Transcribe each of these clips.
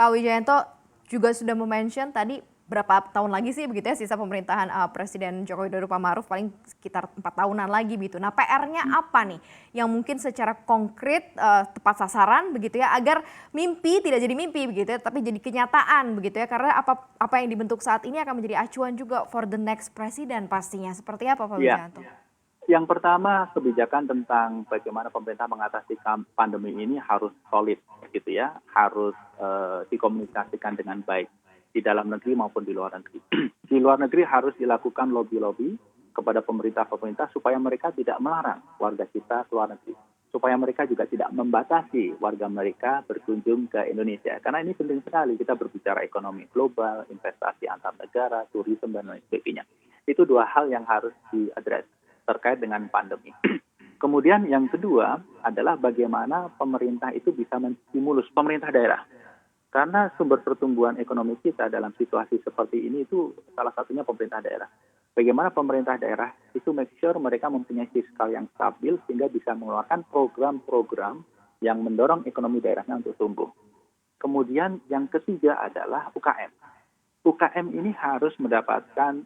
Pak Wijayanto juga sudah mention tadi berapa tahun lagi sih begitu ya sisa pemerintahan Presiden Joko Widodo Pak Ma'ruf paling sekitar 4 tahunan lagi begitu. Nah PR-nya apa nih yang mungkin secara konkret tepat sasaran begitu ya agar mimpi tidak jadi mimpi begitu ya tapi jadi kenyataan begitu ya karena apa yang dibentuk saat ini akan menjadi acuan juga for the next president pastinya. Seperti apa Pak Ya, Wijayanto? yang pertama kebijakan tentang bagaimana pemerintah mengatasi pandemi ini harus solid gitu ya, harus dikomunikasikan dengan baik di dalam negeri maupun di luar negeri. Di luar negeri harus dilakukan lobby-lobby kepada pemerintah-pemerintah supaya mereka tidak melarang warga kita ke luar negeri. Supaya mereka juga tidak membatasi warga mereka berkunjung ke Indonesia. Karena ini penting sekali kita berbicara ekonomi global, investasi antar negara, turisme, dan lain sebagainya. Itu dua hal yang harus diadres terkait dengan pandemi. Kemudian yang kedua adalah bagaimana pemerintah itu bisa menstimulus pemerintah daerah. Karena sumber pertumbuhan ekonomi kita dalam situasi seperti ini itu salah satunya pemerintah daerah. Bagaimana pemerintah daerah itu make sure mereka mempunyai fiskal yang stabil sehingga bisa mengeluarkan program-program yang mendorong ekonomi daerahnya untuk tumbuh. Kemudian yang ketiga adalah UKM. UKM ini harus mendapatkan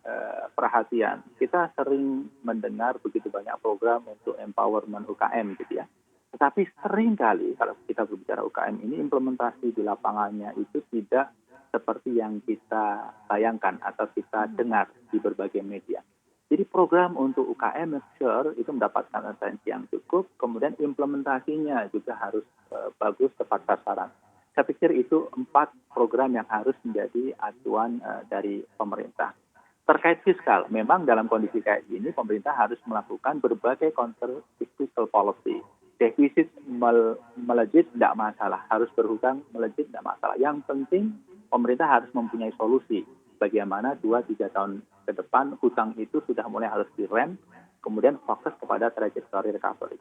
perhatian. Kita sering mendengar begitu banyak program untuk empowerment UKM gitu ya. Tetapi seringkali kalau kita berbicara UKM ini implementasi di lapangannya itu tidak seperti yang kita bayangkan atau kita dengar di berbagai media. Jadi program untuk UKM sure itu mendapatkan atensi yang cukup, kemudian implementasinya juga harus bagus tepat sasaran. Saya pikir itu 4 program yang harus menjadi acuan dari pemerintah. Terkait fiskal, memang dalam kondisi kayak gini pemerintah harus melakukan berbagai counter cyclical policy. Defisit melejit tidak masalah, harus berhutang melejit tidak masalah. Yang penting pemerintah harus mempunyai solusi bagaimana 2-3 tahun ke depan hutang itu sudah mulai harus direm, kemudian fokus kepada trajektori recovery.